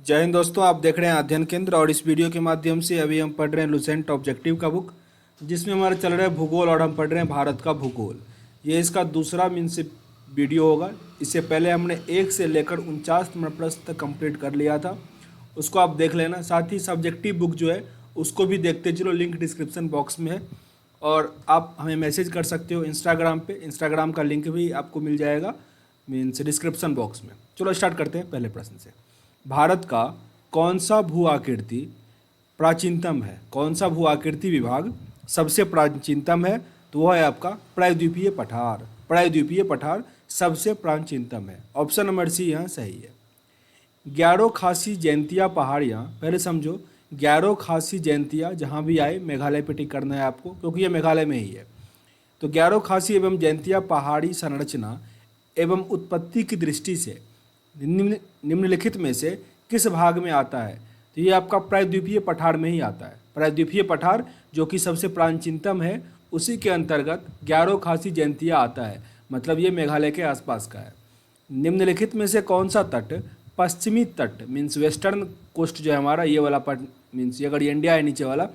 जय हिंद दोस्तों, आप देख रहे हैं अध्ययन केंद्र और इस वीडियो के माध्यम से अभी हम पढ़ रहे हैं लुसेंट ऑब्जेक्टिव का बुक, जिसमें हमारा चल रहा है भूगोल और हम पढ़ रहे हैं भारत का भूगोल। ये इसका दूसरा मीन्स वीडियो होगा। इससे पहले हमने 1 से लेकर 49 नंबर प्रश्न तक कंप्लीट कर लिया था, उसको आप देख लेना। साथ ही सब्जेक्टिव बुक जो है उसको भी देखते चलो, लिंक डिस्क्रिप्शन बॉक्स में है। और आप हमें मैसेज कर सकते हो इंस्टाग्राम पे, इंस्टाग्राम का लिंक भी आपको मिल जाएगा मीन्स डिस्क्रिप्शन बॉक्स में। चलो स्टार्ट करते हैं पहले प्रश्न से। भारत का कौन सा भू आकृति प्राचीनतम है? कौन सा भू आकृति विभाग सबसे प्राचीनतम है? तो वह है आपका प्रायद्वीपीय पठार। प्रायद्वीपीय पठार सबसे प्राचीनतम है। ऑप्शन नंबर सी यहाँ सही है। ग्यारो खासी जयंतिया पहाड़ियाँ, पहले समझो, ग्यारो खासी जयंतिया जहाँ भी आए मेघालय पे टिक करना है आपको, क्योंकि ये मेघालय में ही है। तो ग्यारो खासी एवं जयंतिया पहाड़ी संरचना एवं उत्पत्ति की दृष्टि से निम्नलिखित में से किस भाग में आता है? तो ये आपका प्रायद्वीपीय पठार में ही आता है। प्रायद्वीपीय पठार जो कि सबसे प्राचीनतम है, उसी के अंतर्गत ग्यारो खासी जयंतिया आता है, मतलब ये मेघालय के आसपास का है। निम्नलिखित में से कौन सा तट पश्चिमी तट मीन्स वेस्टर्न कोस्ट जो है हमारा, ये वाला पार्ट मीन्स ये अगर इंडिया है नीचे वाला,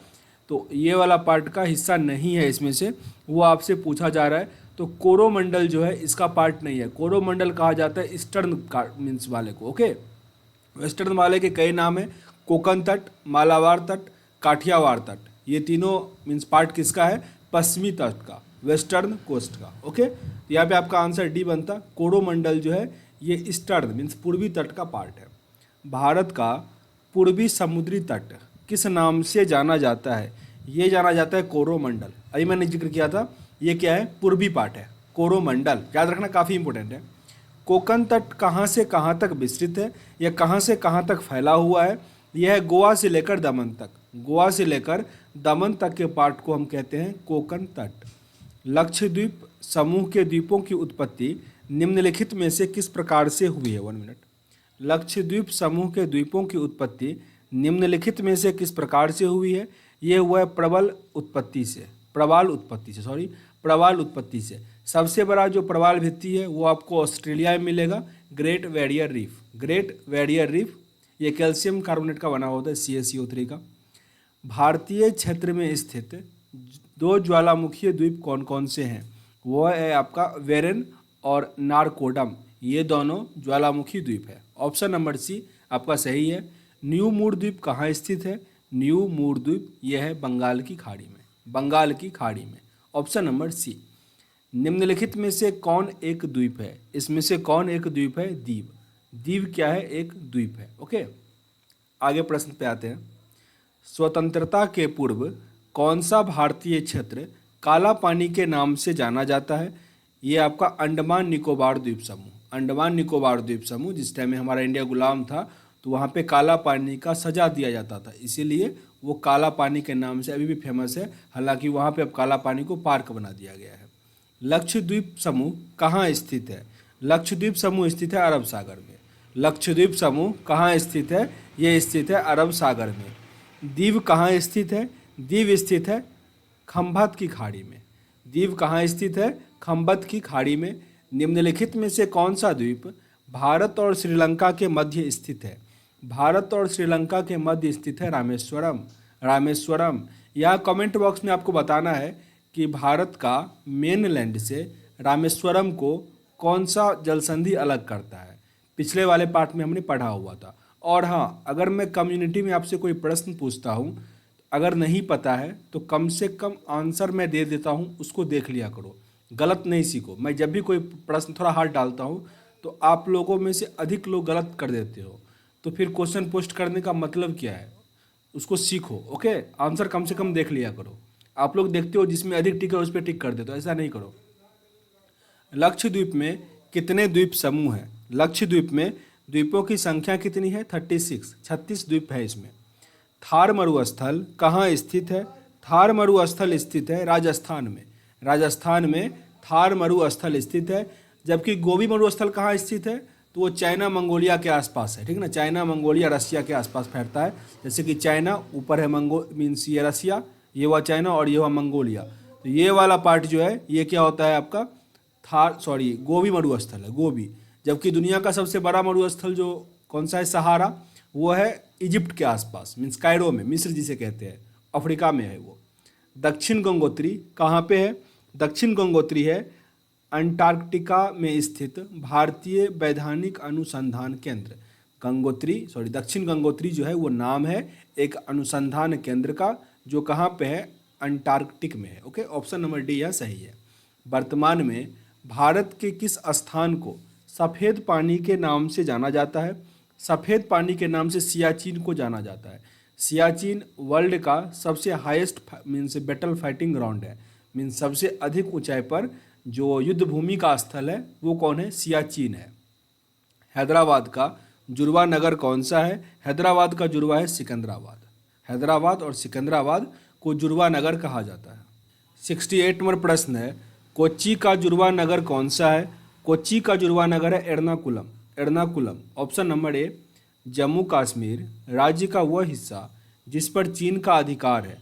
तो ये वाला पार्ट का हिस्सा नहीं है इसमें से, वो आपसे पूछा जा रहा है। तो कोरोमंडल जो है इसका पार्ट नहीं है। कोरोमंडल कहा जाता है ईस्टर्न मीन्स वाले को। ओके, वेस्टर्न वाले के कई नाम है, कोकन तट, मालाबार तट, काठियावाड़ तट। ये तीनों मीन्स पार्ट किसका है? पश्चिमी तट का, वेस्टर्न कोस्ट का। ओके, तो यहाँ पे आपका आंसर डी बनता। कोरोमंडल जो है ये ईस्टर्न मीन्स पूर्वी तट का पार्ट है। भारत का पूर्वी समुद्री तट किस नाम से जाना जाता है? ये जाना जाता है कोरोमंडल। अभी मैंने जिक्र किया था, ये क्या है? पूर्वी पार्ट है, कोरोमंडल। याद रखना, काफ़ी इंपॉर्टेंट है। कोकन तट कहाँ से कहाँ तक विस्तृत है या कहाँ से कहाँ तक फैला हुआ है? यह है गोवा से लेकर दमन तक। गोवा से लेकर दमन तक के पार्ट को हम कहते हैं कोकन तट। लक्षद्वीप समूह के द्वीपों की उत्पत्ति निम्नलिखित में से किस प्रकार से हुई है? 1 मिनट। लक्षद्वीप समूह के द्वीपों की उत्पत्ति निम्नलिखित में से किस प्रकार से हुई है? ये हुआ है प्रबल उत्पत्ति से, प्रवाल उत्पत्ति से। सबसे बड़ा जो प्रवाल भित्ति है वो आपको ऑस्ट्रेलिया में मिलेगा, great barrier reef. Great barrier reef ये कैल्शियम कार्बोनेट का बना होता है, CaCO3 का। भारतीय क्षेत्र में स्थित 2 ज्वालामुखीय द्वीप कौन कौन से हैं? वो है आपका वेरेन और नारकोडम, ये दोनों ज्वालामुखी द्वीप है। ऑप्शन नंबर सी आपका सही है। न्यू मूर द्वीप कहाँ स्थित है? न्यू मूर द्वीप यह है बंगाल की खाड़ी में, बंगाल की खाड़ी में। Option number C. निम्नलिखित में से कौन एक द्वीप है? इसमें से कौन एक द्वीप है? द्वीप। द्वीप क्या है? एक द्वीप है। ओके, आगे प्रश्न पे आते हैं। स्वतंत्रता के पूर्व कौन सा भारतीय क्षेत्र काला पानी के नाम से जाना जाता है? ये आपका अंडमान निकोबार द्वीप समूह। अंडमान निकोबार द्वीप समूह, जिस टाइम में हमारा इंडिया गुलाम था तो वहाँ पे काला पानी का सजा दिया जाता था, इसीलिए वो काला पानी के नाम से अभी भी फेमस है। हालांकि वहाँ पे अब काला पानी को पार्क बना दिया गया है। लक्षद्वीप समूह कहाँ स्थित है? लक्षद्वीप समूह स्थित है अरब सागर में। लक्षद्वीप समूह कहाँ स्थित है? ये स्थित है अरब सागर में। दीव कहाँ स्थित है? दीव स्थित है खंभत की खाड़ी में। दीव कहाँ स्थित है? खंभत की खाड़ी में। निम्नलिखित में से कौन सा द्वीप भारत और श्रीलंका के मध्य स्थित है? भारत और श्रीलंका के मध्य स्थित है रामेश्वरम। रामेश्वरम। यहाँ कमेंट बॉक्स में आपको बताना है कि भारत का मेनलैंड से रामेश्वरम को कौन सा जलसंधि अलग करता है। पिछले वाले पार्ट में हमने पढ़ा हुआ था। और हाँ, अगर मैं कम्युनिटी में आपसे कोई प्रश्न पूछता हूँ, अगर नहीं पता है तो कम से कम आंसर मैं दे देता हूँ, उसको देख लिया करो, गलत नहीं सीखो। मैं जब भी कोई प्रश्न थोड़ा हार्ड डालता हूँ तो आप लोगों में से अधिक लोग गलत कर देते हो, तो फिर क्वेश्चन पोस्ट करने का मतलब क्या है? उसको सीखो। ओके, आंसर कम से कम देख लिया करो। आप लोग देखते हो जिसमें अधिक टिक है उस पर टिक कर देते हो, ऐसा नहीं करो। लक्षद्वीप में कितने द्वीप समूह हैं? लक्षद्वीप में द्वीपों की संख्या कितनी है? 36 द्वीप है इसमें। थार मरुस्थल कहाँ स्थित है? थार मरुस्थल स्थित है राजस्थान में। राजस्थान में थार मरुस्थल स्थित है। जबकि गोबी मरुस्थल कहाँ स्थित है? तो वो चाइना मंगोलिया के आसपास है, ठीक ना। चाइना मंगोलिया रसिया के आसपास फैलता है। जैसे कि चाइना ऊपर है, मीन्स ये रसिया, ये हुआ चाइना और ये हुआ मंगोलिया। तो ये वाला पार्ट जो है ये क्या होता है आपका? गोबी मरुस्थल है, गोबी। जबकि दुनिया का सबसे बड़ा मरुस्थल जो कौन सा है? सहारा, वो है इजिप्ट के आसपास, मीन्स कायरो में, मिस्र जिसे कहते हैं, अफ्रीका में है वो। दक्षिण गंगोत्री कहाँ पे है? दक्षिण गंगोत्री है अंटार्कटिका में स्थित भारतीय वैधानिक अनुसंधान केंद्र। दक्षिण गंगोत्री जो है वो नाम है एक अनुसंधान केंद्र का, जो कहाँ पे है? अंटार्कटिक में है। ओके, ऑप्शन नंबर डी यह सही है। वर्तमान में भारत के किस स्थान को सफ़ेद पानी के नाम से जाना जाता है? सफ़ेद पानी के नाम से सियाचिन को जाना जाता है। सियाचिन वर्ल्ड का सबसे highest means battle fighting ground है, मीन्स सबसे अधिक ऊंचाई पर जो युद्ध भूमि का स्थल है वो कौन है? सियाचिन है। हैदराबाद का जुड़वा नगर कौन सा है? हैदराबाद का जुड़वा है सिकंदराबाद। हैदराबाद और सिकंदराबाद को जुड़वा नगर कहा जाता है। 68 नंबर प्रश्न है, कोच्चि का जुड़वा नगर कौन सा है? कोच्चि का जुड़वा नगर है एर्नाकुलम। एर्नाकुलम। ऑप्शन नंबर ए, जम्मू कश्मीर राज्य का वह हिस्सा जिस पर चीन का अधिकार है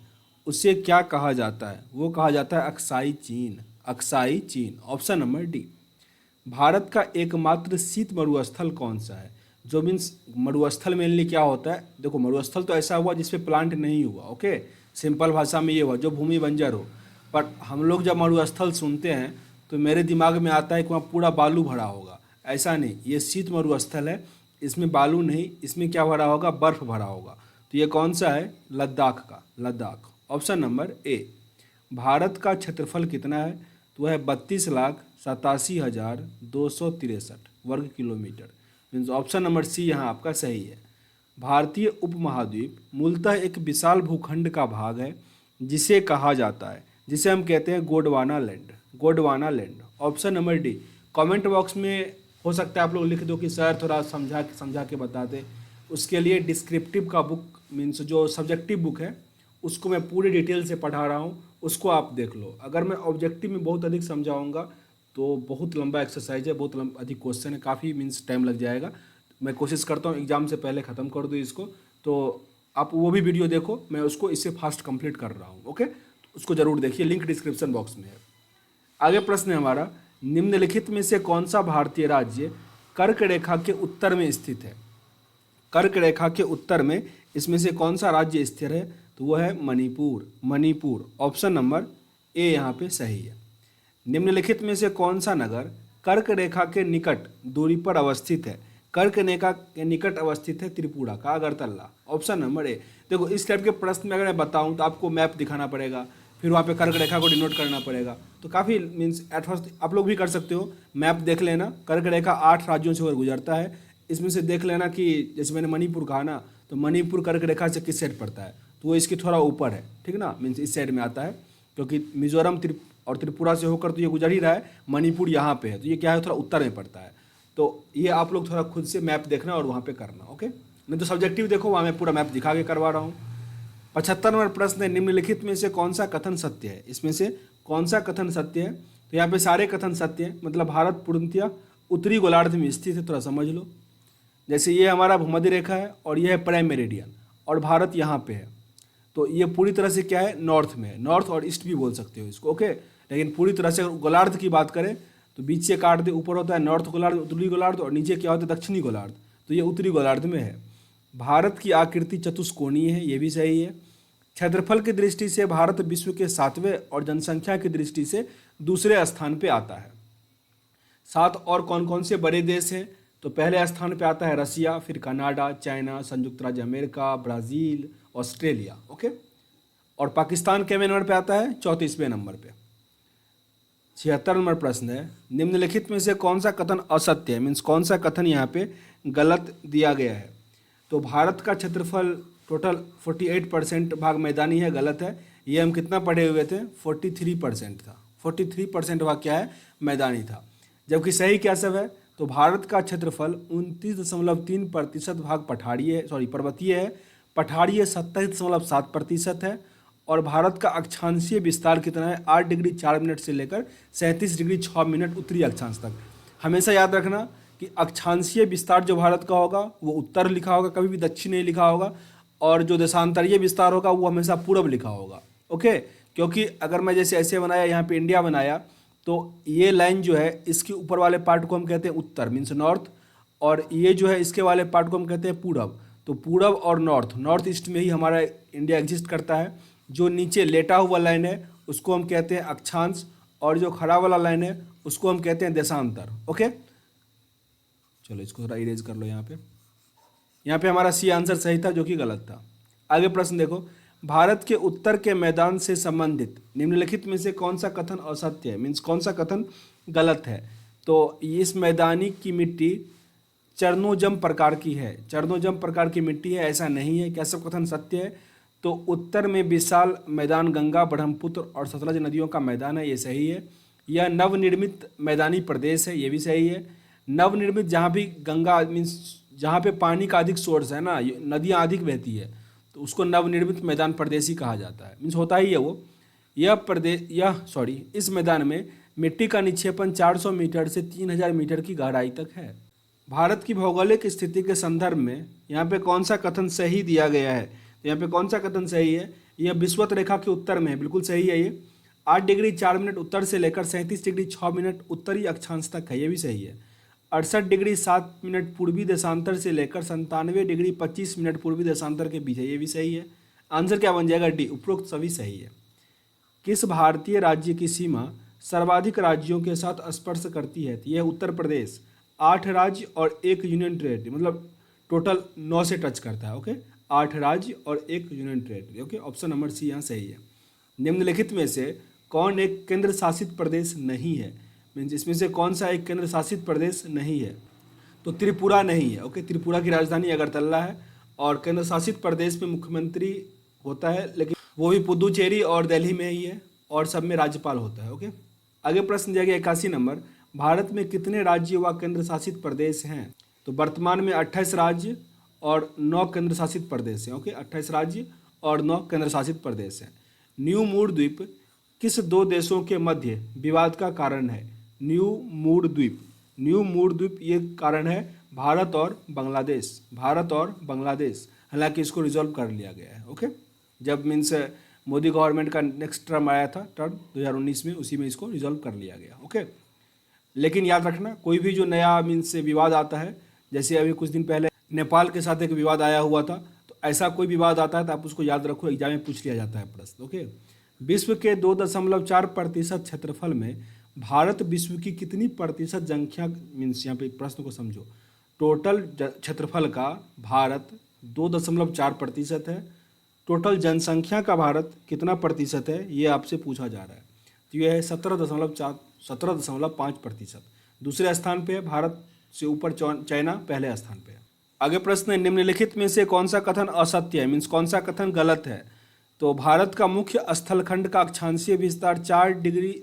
उसे क्या कहा जाता है? वो कहा जाता है अक्साई चीन। अक्साई चीन। Option number D. भारत का एकमात्र शीत मरुस्थल कौन सा है? जो मीन्स मरुस्थल मेनली क्या होता है? देखो, मरुस्थल तो ऐसा हुआ जिसपे प्लांट नहीं हुआ। ओके, सिंपल भाषा में ये हुआ जो भूमि बंजर हो। पर हम लोग जब मरुस्थल सुनते हैं तो मेरे दिमाग में आता है कि वहाँ पूरा बालू भरा होगा। ऐसा नहीं, ये शीत मरुस्थल है, इसमें बालू नहीं, इसमें क्या भरा होगा? बर्फ भरा होगा। तो ये कौन सा है? लद्दाख का, Ladakh. Option number A. Bharat का क्षेत्रफल कितना है? तो वह है 32,87,263 वर्ग किलोमीटर। मीन्स ऑप्शन नंबर सी यहाँ आपका सही है। भारतीय उपमहाद्वीप मूलतः एक विशाल भूखंड का भाग है जिसे कहा जाता है, जिसे हम कहते हैं Gondwana land. Gondwana land. Option number D. Comment box में हो सकता है आप लोग लिख दो कि सर थोड़ा समझा के बता दे। उसके लिए डिस्क्रिप्टिव का बुक मीन्स जो सब्जेक्टिव बुक है उसको मैं पूरी डिटेल से पढ़ा रहा हूँ, उसको आप देख लो। अगर मैं ऑब्जेक्टिव में बहुत अधिक समझाऊंगा तो बहुत लंबा एक्सरसाइज है, बहुत अधिक क्वेश्चन है, काफ़ी मीन्स टाइम लग जाएगा। मैं कोशिश करता हूँ एग्ज़ाम से पहले ख़त्म कर दूँ इसको, तो आप वो भी वीडियो देखो, मैं उसको इससे फास्ट कंप्लीट कर रहा हूँ। ओके, उसको ज़रूर देखिए, लिंक डिस्क्रिप्शन बॉक्स में है। आगे प्रश्न है हमारा, निम्नलिखित में से कौन सा भारतीय राज्य कर्क रेखा के उत्तर में स्थित है? कर्क रेखा के उत्तर में इसमें से कौन सा राज्य स्थिर है? तो वह है मणिपुर। मणिपुर। ऑप्शन नंबर ए यहाँ पे सही है। निम्नलिखित में से कौन सा नगर कर्क रेखा के निकट दूरी पर अवस्थित है? कर्क रेखा के निकट अवस्थित है त्रिपुरा का अगरतला। ऑप्शन नंबर ए। देखो, इस टाइप के प्रश्न में अगर मैं बताऊं तो आपको मैप दिखाना पड़ेगा, फिर वहाँ पे कर्क रेखा को डिनोट करना पड़ेगा, तो काफ़ी मीन्स एट फर्स्ट आप लोग भी कर सकते हो। मैप देख लेना, कर्क रेखा 8 राज्यों से होकर गुजरता है। इसमें से देख लेना कि जैसे मैंने मणिपुर कहा ना, तो मणिपुर कर्क रेखा से किस साइड पड़ता है? तो वो इसके थोड़ा ऊपर है, ठीक ना, मीन्स इस साइड में आता है, क्योंकि मिजोरम और त्रिपुरा से होकर तो ये गुजर ही रहा है। मणिपुर यहाँ पे है, तो ये क्या है? थोड़ा उत्तर में पड़ता है। तो ये आप लोग थोड़ा खुद से मैप देखना और वहाँ पे करना। ओके, नहीं तो सब्जेक्टिव देखो, वहाँ मैं पूरा मैप दिखा के करवा रहा हूँ। 75 नंबर प्रश्न है, निम्नलिखित में से कौन सा कथन सत्य है? इसमें से कौन सा कथन सत्य है? तो यहाँ पे सारे कथन सत्य हैं, मतलब भारत पूर्णतया उत्तरी गोलार्ध में स्थित है, थोड़ा समझ लो। जैसे ये हमारा भूमध्य रेखा है और ये है प्राइम मेरिडियन और भारत यहाँ पे है, तो ये पूरी तरह से क्या है? नॉर्थ में है। नॉर्थ और ईस्ट भी बोल सकते हो इसको। ओके, लेकिन पूरी तरह से गोलार्ध की बात करें तो बीच से काट दे, ऊपर होता है नॉर्थ गोलार्ध, उत्तरी गोलार्ध, और नीचे क्या होता है? दक्षिणी गोलार्ध। तो ये उत्तरी गोलार्ध में है। भारत की आकृति चतुष्कोणीय है, ये भी सही है। क्षेत्रफल की दृष्टि से भारत विश्व के 7वें और जनसंख्या की दृष्टि से दूसरे स्थान पे आता है। 7 और कौन कौन से बड़े देश हैं? तो पहले स्थान पे आता है रसिया, फिर कनाडा, चाइना, संयुक्त राज्य अमेरिका, ब्राज़ील, ऑस्ट्रेलिया। ओके, और पाकिस्तान कितवें नंबर पे आता है? 34वें नंबर पे। 76 नंबर प्रश्न है, निम्नलिखित में से कौन सा कथन असत्य है? मीन्स कौन सा कथन यहाँ पे गलत दिया गया है? तो भारत का क्षेत्रफल टोटल 48% भाग मैदानी है, गलत है। ये हम कितना पढ़े हुए थे? 43% था। 43% भाग क्या है? मैदानी था। जबकि सही क्या सब है? तो भारत का क्षेत्रफल 29.3% भाग पर्वतीय है, पठारीय 27.7% है, और भारत का अक्षांशीय विस्तार कितना है? 8 डिग्री 4 मिनट से लेकर 37 डिग्री 6 मिनट उत्तरी अक्षांश तक। हमेशा याद रखना कि अक्षांशीय विस्तार जो भारत का होगा वो उत्तर लिखा होगा, कभी भी दक्षिण नहीं लिखा होगा, और जो देशांतरीय विस्तार होगा वो हमेशा पूर्व लिखा होगा। ओके, क्योंकि अगर मैं जैसे ऐसे बनाया, यहाँ पे इंडिया बनाया, तो ये लाइन जो है इसके ऊपर वाले पार्ट को हम कहते हैं उत्तर मीन्स नॉर्थ, और ये जो है इसके वाले पार्ट को हम कहते हैं पूरब। तो पूरब और नॉर्थ ईस्ट में ही हमारा इंडिया एग्जिस्ट करता है। जो नीचे लेटा हुआ लाइन है उसको हम कहते हैं अक्षांश, और जो खड़ा वाला लाइन है उसको हम कहते हैं देशांतर। ओके, चलो इसको थोड़ा इरेज कर लो। यहाँ पे हमारा सी आंसर सही था, जो कि गलत था। आगे प्रश्न देखो, भारत के उत्तर के मैदान से संबंधित निम्नलिखित में से कौन सा कथन असत्य है, मीन्स कौन सा कथन गलत है। तो इस मैदानी की मिट्टी चरनोजम प्रकार की है, चरनोजम प्रकार की मिट्टी है, ऐसा नहीं है। क्या सब कथन सत्य है? तो उत्तर में विशाल मैदान गंगा, ब्रह्मपुत्र और सतलज नदियों का मैदान है, ये सही है। यह नवनिर्मित मैदानी प्रदेश है, ये भी सही है। नवनिर्मित जहाँ भी गंगा मीन्स जहाँ पे पानी का अधिक सोर्स है ना, नदियाँ अधिक बहती है, तो उसको नवनिर्मित मैदान प्रदेश ही कहा जाता है, मीन्स होता ही है वो। इस मैदान में मिट्टी का निक्षेपण 400 मीटर से 3000 मीटर की गहराई तक है। भारत की भौगोलिक स्थिति के संदर्भ में यहाँ पे कौन सा कथन सही दिया गया है? तो यहाँ पे कौन सा कथन सही है? यह विषुवत रेखा के उत्तर में है, बिल्कुल सही है ये। 8 डिग्री 4 मिनट उत्तर से लेकर 37 डिग्री 6 मिनट उत्तरी अक्षांश तक है, ये भी सही है। 68 डिग्री 7 मिनट पूर्वी देशांतर से लेकर 97 डिग्री 25 मिनट पूर्वी देशांतर के बीच है, ये भी सही है। आंसर क्या बन जाएगा? डी, उपरोक्त सभी सही है। किस भारतीय राज्य की सीमा सर्वाधिक राज्यों के साथ स्पर्श करती है? तो यह उत्तर प्रदेश। 8 राज्य और 1 यूनियन टेरेटरी, मतलब टोटल 9 से टच करता है। ओके, 8 राज्य और 1 union territory. Okay, option number C यहाँ सही है। निम्नलिखित में से कौन एक केंद्र शासित प्रदेश नहीं है? मीन्स इसमें से कौन सा एक केंद्र शासित प्रदेश नहीं है? तो त्रिपुरा नहीं है। ओके, त्रिपुरा की राजधानी अगरतला है और केंद्र शासित प्रदेश में मुख्यमंत्री होता है, लेकिन वो भी पुदुचेरी और दिल्ली में ही है, और सब में राज्यपाल होता है। ओके, आगे प्रश्न दिया गया 81 नंबर, भारत में कितने राज्य व केंद्र शासित प्रदेश हैं? तो वर्तमान में 28 राज्य और 9 केंद्र शासित प्रदेश हैं। ओके, 28 राज्य और 9 केंद्र शासित प्रदेश हैं। न्यू मूर द्वीप किस 2 देशों के मध्य विवाद का कारण है? न्यू मूर द्वीप ये कारण है भारत और बांग्लादेश। हालांकि इसको रिजॉल्व कर लिया गया है। ओके, जब मीन्स मोदी गवर्नमेंट का नेक्स्ट टर्म आया था, टर्म 2019 में, उसी में इसको रिजॉल्व कर लिया गया। ओके, लेकिन याद रखना, कोई भी जो नया मीन्स विवाद आता है, जैसे अभी कुछ दिन पहले नेपाल के साथ एक विवाद आया हुआ था, तो ऐसा कोई विवाद आता है तो आप उसको याद रखो, एग्जाम में पूछ लिया जाता है प्रश्न। ओके, विश्व के 2.4% क्षेत्रफल में भारत विश्व की कितनी प्रतिशत जनसंख्या, मीन्स यहाँ पे प्रश्न को समझो, टोटल क्षेत्रफल का भारत 2.4% है, टोटल जनसंख्या का भारत कितना प्रतिशत है, ये आपसे पूछा जा रहा है। तो यह है 17.5%। दूसरे स्थान पे है, भारत से ऊपर चाइना पहले स्थान पे है। आगे प्रश्न है, निम्नलिखित में से कौन सा कथन असत्य है, मीन्स कौन सा कथन गलत है? तो भारत का मुख्य स्थलखंड का अक्षांशीय विस्तार 6 डिग्री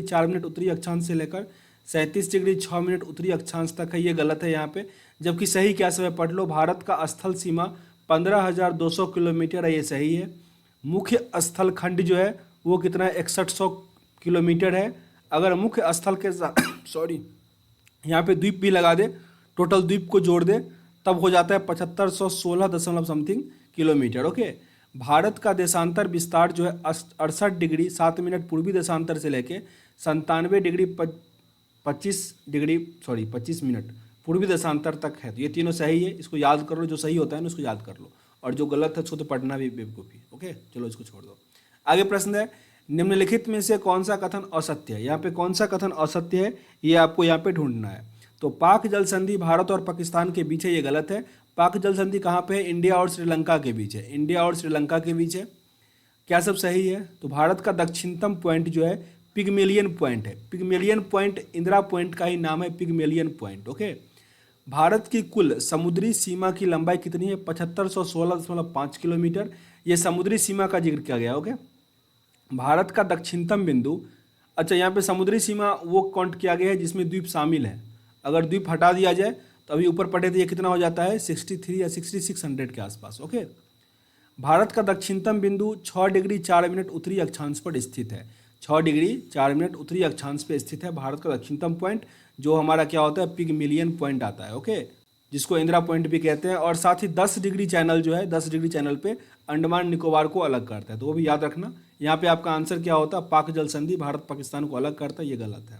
4 मिनट उत्तरी अक्षांश से लेकर 37 डिग्री 6 मिनट उत्तरी अक्षांश तक है, ये गलत है यहाँ पे। जबकि सही क्या सब है, पढ़ लो। भारत का स्थल सीमा 15,200 किलोमीटर है, ये सही है। मुख्य स्थल खंड जो है वो कितना है, 6100 किलोमीटर है। अगर मुख्य स्थल के साथ यहाँ पे द्वीप भी लगा दे, टोटल द्वीप को जोड़ दे, तब हो जाता है 7516 दशमलव समथिंग किलोमीटर। ओके, भारत का देशांतर विस्तार जो है 68 डिग्री 7 मिनट पूर्वी देशांतर से लेके 97 डिग्री 25 मिनट पूर्वी देशांतर तक है। तो ये तीनों सही है, इसको याद कर लो। जो सही होता है ना उसको याद कर लो, और जो गलत है उसको तो पढ़ना भी बेवकूफ़ी। ओके, चलो इसको छोड़ दो। आगे प्रश्न है, निम्नलिखित में से कौन सा कथन असत्य है? यहाँ पे कौन सा कथन असत्य है, ये आपको यहाँ पे ढूंढना है। तो पाक जल संधि भारत और पाकिस्तान के बीच है, ये गलत है। पाक जल संधि कहाँ पे है? इंडिया और श्रीलंका के बीच है, इंडिया और श्रीलंका के बीच है। क्या सब सही है? तो भारत का दक्षिणतम पॉइंट जो है पिगमेलियन पॉइंट है। पिगमेलियन पॉइंट इंदिरा पॉइंट का ही नाम है, पिगमेलियन पॉइंट। ओके, भारत की कुल समुद्री सीमा की लंबाई कितनी है? 7516.5 किलोमीटर। ये समुद्री सीमा का जिक्र किया गया। ओके, भारत का दक्षिणतम बिंदु, अच्छा यहाँ पे समुद्री सीमा वो काउंट किया गया है जिसमें द्वीप शामिल है। अगर द्वीप हटा दिया जाए तो अभी ऊपर पढ़े तो ये कितना हो जाता है, 63 या 6600 के आसपास। ओके, भारत का दक्षिणतम बिंदु 6 डिग्री 4 मिनट उत्तरी अक्षांश पर स्थित है। 6 डिग्री 4 मिनट उत्तरी अक्षांश पर स्थित है भारत का दक्षिणतम पॉइंट, जो हमारा क्या होता है, पिगमेलियन पॉइंट आता है। ओके, जिसको इंदिरा पॉइंट भी कहते हैं। और साथ ही 10 डिग्री चैनल जो है, 10 डिग्री चैनल पे अंडमान निकोबार को अलग करता है, तो वो भी याद रखना। यहाँ पे आपका आंसर क्या होता है, पाक जल संधि भारत पाकिस्तान को अलग करता है, ये गलत है।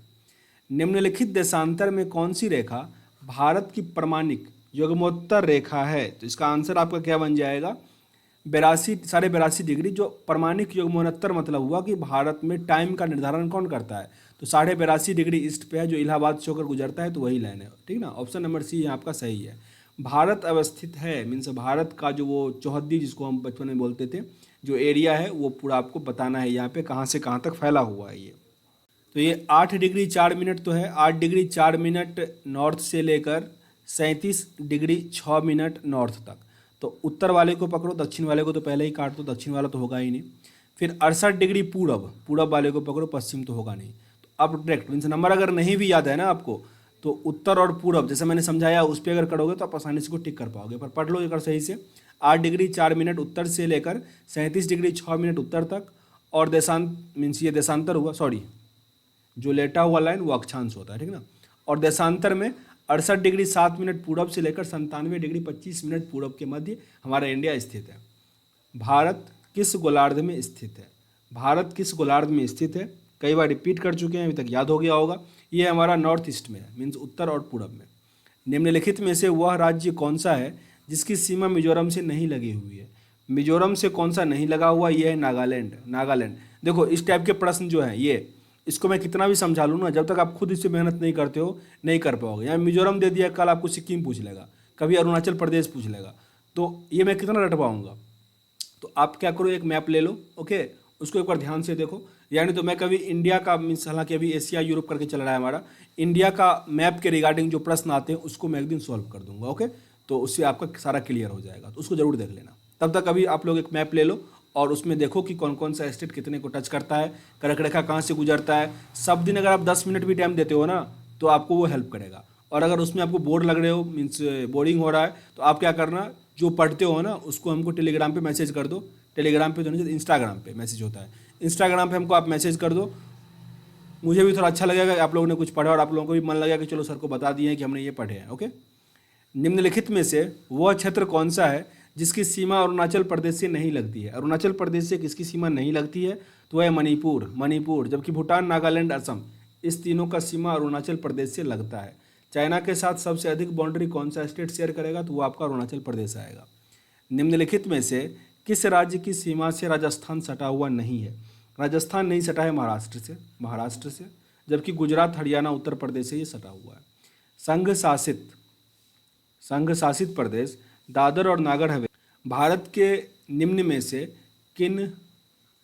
निम्नलिखित देशांतर में कौन सी रेखा भारत की प्रमाणिक युग्मोत्तर रेखा है। तो इसका आंसर आपका क्या बन जाएगा, 82.82 डिग्री। जो प्रमाणिक युग्मोत्तर मतलब हुआ कि भारत में टाइम का निर्धारण कौन करता है, तो 82.82 डिग्री ईस्ट पे है, जो इलाहाबाद से होकर गुजरता है, तो वही लाइन है, ठीक ना। ऑप्शन नंबर सी यहाँ आपका सही है। भारत अवस्थित है मीन्स भारत का जो वो चौहद्दी जिसको हम बचपन में बोलते थे, जो एरिया है वो पूरा आपको बताना है यहाँ पे कहाँ से कहाँ तक फैला हुआ है ये। तो ये 8 डिग्री 4 मिनट तो है, 8 डिग्री 4 मिनट नॉर्थ से लेकर 37 डिग्री 6 मिनट नॉर्थ तक। तो उत्तर वाले को पकड़ो, दक्षिण वाले को तो पहले ही काट दो, दक्षिण वाला तो होगा ही नहीं। फिर 68 डिग्री पूरब, पूरब वाले को पकड़ो, पश्चिम तो होगा नहीं। तो अब डायरेक्ट मीन्स नंबर अगर नहीं भी याद है ना आपको, तो उत्तर और पूरब जैसे मैंने समझाया उस पर अगर करोगे तो आप आसानी से को टिक कर पाओगे। पर पढ़ लो अगर सही से, 8 डिग्री 4 मिनट उत्तर से लेकर 37 डिग्री 6 मिनट उत्तर तक, और देशांत मीन्स ये देशांतर हुआ, सॉरी जो लेटा हुआ लाइन वो अक्षांश होता है, ठीक ना। और देशांतर में 68 डिग्री 7 मिनट पूरब से लेकर 97 डिग्री 25 मिनट पूरब के मध्य हमारा इंडिया स्थित है। भारत किस गोलार्ध में स्थित है, भारत किस गोलार्ध में स्थित है, कई बार रिपीट कर चुके हैं, अभी तक याद हो गया होगा। ये हमारा नॉर्थ ईस्ट में है, मीन्स उत्तर और पूरब में। निम्नलिखित में से वह राज्य कौन सा है जिसकी सीमा मिजोरम से नहीं लगी हुई है। मिजोरम से कौन सा नहीं लगा हुआ, ये है नागालैंड। नागालैंड देखो इस टाइप के प्रश्न जो है ये, इसको मैं कितना भी समझा लूँ ना, जब तक आप खुद इस पर मेहनत नहीं करते हो नहीं कर पाओगे। यहाँ मिजोरम दे दिया, कल आपको सिक्किम पूछ लेगा, कभी अरुणाचल प्रदेश पूछ लेगा, तो ये मैं कितना रट पाऊँगा। तो आप क्या करो, एक मैप ले लो, ओके, उसको एक बार ध्यान से देखो। यानी तो मैं कभी इंडिया का मीन्स, हालांकि अभी एशिया यूरोप करके चल रहा है हमारा, इंडिया का मैप के रिगार्डिंग जो प्रश्न आते हैं उसको मैं एक दिन सॉल्व कर दूंगा, ओके। तो उससे आपका सारा क्लियर हो जाएगा, तो उसको जरूर देख लेना। तब तक अभी आप लोग एक मैप ले लो और उसमें देखो कि कौन कौन सा स्टेट कितने को टच करता है, कर्क रेखा कहाँ से गुजरता है। सब दिन अगर आप 10 मिनट भी टाइम देते हो ना, तो आपको वो हेल्प करेगा। और अगर उसमें आपको बोर लग रहे हो मीन्स बोरिंग हो रहा है, तो आप क्या करना, जो पढ़ते हो ना उसको हमको टेलीग्राम पे मैसेज कर दो। टेलीग्राम पे तो नहीं, इंस्टाग्राम पे मैसेज होता है, इंस्टाग्राम पे हमको आप मैसेज कर दो। मुझे भी थोड़ा अच्छा लगेगा कि आप लोगों ने कुछ पढ़ा और आप लोगों को भी मन लगेगा कि चलो सर को बता दिए कि हमने ये पढ़े हैं, ओके। निम्नलिखित में से वह क्षेत्र कौन सा है जिसकी सीमा अरुणाचल प्रदेश से नहीं लगती है। अरुणाचल प्रदेश से किसकी सीमा नहीं लगती है, तो वह है मणिपुर। मणिपुर, जबकि भूटान, नागालैंड, असम, इस तीनों का सीमा अरुणाचल प्रदेश से लगता है। चाइना के साथ सबसे अधिक बाउंड्री कौन सा स्टेट शेयर करेगा, तो वो आपका अरुणाचल प्रदेश आएगा। निम्नलिखित में से किस राज्य की सीमा से राजस्थान सटा हुआ नहीं है। राजस्थान नहीं सटा है महाराष्ट्र से, महाराष्ट्र से, जबकि गुजरात, हरियाणा, उत्तर प्रदेश से ये सटा हुआ है। संघ शासित प्रदेश दादर और नागर हवेली भारत के निम्न में से किन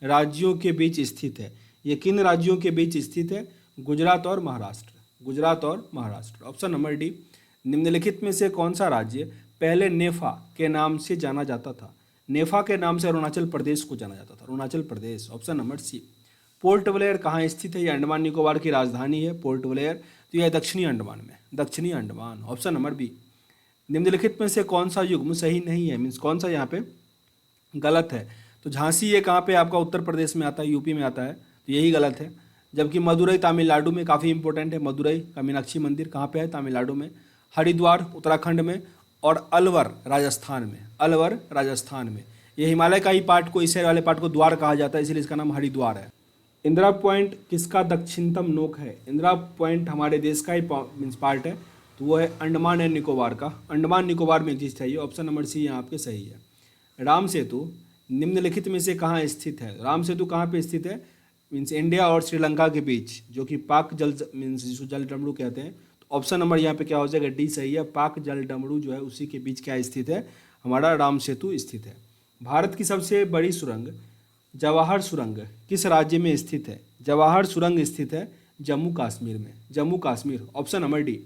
राज्यों के बीच स्थित है। ये किन राज्यों के बीच स्थित है, गुजरात और महाराष्ट्र, गुजरात और महाराष्ट्र। Option number D. निम्नलिखित में से कौन सा राज्य पहले नेफा के नाम से जाना जाता था। नेफा के नाम से अरुणाचल प्रदेश को जाना जाता था, Arunachal Pradesh. Option number C. Port Blair कहाँ स्थित है, ये अंडमान निकोबार की राजधानी है पोर्ट ब्लेयर, तो यह दक्षिणी अंडमान में, दक्षिणी अंडमान। Option number B. निम्नलिखित में से कौन सा युग्म सही नहीं है, मीन्स कौन सा यहाँ पे गलत है, तो झांसी ये कहाँ पे आपका उत्तर प्रदेश में आता है, यूपी में आता है, तो यही गलत है। जबकि मदुरई तमिलनाडु में, काफ़ी इंपॉर्टेंट है, मदुरई का मीनाक्षी मंदिर कहाँ पे है, तमिलनाडु में। हरिद्वार उत्तराखंड में, और अलवर राजस्थान में, अलवर राजस्थान में। ये हिमालय का ही पार्ट को, इस वाले पार्ट को द्वार कहा जाता है, इसलिए इसका नाम हरिद्वार है। इंदिरा पॉइंट किसका दक्षिणतम नोक है। इंदिरा पॉइंट हमारे देश का ही मीन्स पार्ट है, तो वो है अंडमान एंड निकोबार का, अंडमान निकोबार में चीज़ चाहिए। ऑप्शन नंबर सी यहाँ आपके सही है। राम सेतु निम्नलिखित में से कहाँ स्थित है। राम सेतु कहाँ पे स्थित है, मीन्स इंडिया और श्रीलंका के बीच, जो कि पाक जल मीन्स जिसको जल डमरू कहते हैं। तो ऑप्शन नंबर यहाँ पे क्या हो जाएगा, डी सही है। पाक जल डमरू जो है उसी के बीच क्या स्थित है, हमारा राम सेतु स्थित है। भारत की सबसे बड़ी सुरंग जवाहर सुरंग किस राज्य में स्थित है। जवाहर सुरंग स्थित है जम्मू कश्मीर में, Jammu Kashmir. Option number D.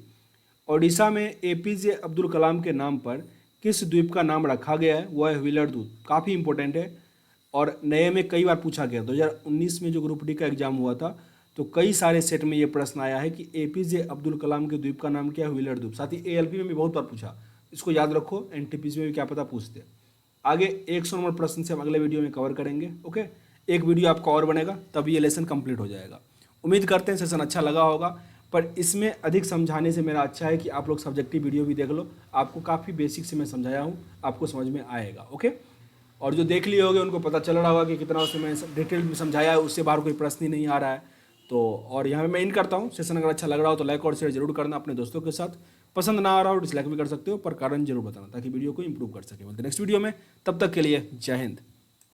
Odisha में एपीजे अब्दुल कलाम के नाम पर किस द्वीप का नाम रखा गया है, वो है व्हीलर द्वीप। काफ़ी इंपॉर्टेंट है और नए में कई बार पूछा गया। 2019 में जो ग्रुप डी का एग्जाम हुआ था, तो कई सारे सेट में ये प्रश्न आया है कि एपीजे अब्दुल कलाम के द्वीप का नाम क्या है, व्हीलर द्वीप। साथ ही एएलपी में भी बहुत बार पूछा, इसको याद रखो, एनटीपीसी में भी क्या पता पूछते। आगे 100 नंबर प्रश्न से हम अगले वीडियो में कवर करेंगे, ओके। एक वीडियो आपका और बनेगा, तब ये लेसन कंप्लीट हो जाएगा। उम्मीद करते हैं सेशन अच्छा लगा होगा, पर इसमें अधिक समझाने से मेरा अच्छा है कि आप लोग सब्जेक्टिव वीडियो भी देख लो। आपको काफ़ी बेसिक से मैं समझाया हूँ, आपको समझ में आएगा, ओके। और जो देख लिए होंगे उनको पता चल रहा होगा कि कितना उसमें मैं डिटेल में समझाया है, उससे बाहर कोई प्रश्न ही नहीं आ रहा है। तो और यहाँ पे मैं इन करता हूँ, सेशन अगर अच्छा लग रहा हो तो लाइक और शेयर जरूर करना अपने दोस्तों के साथ। पसंद ना आ रहा हो डिसलाइक भी कर सकते हो, पर कारण जरूर बताना ताकि वीडियो को इंप्रूव कर सके। बोलते नेक्स्ट वीडियो में, तब तक के लिए जय हिंद।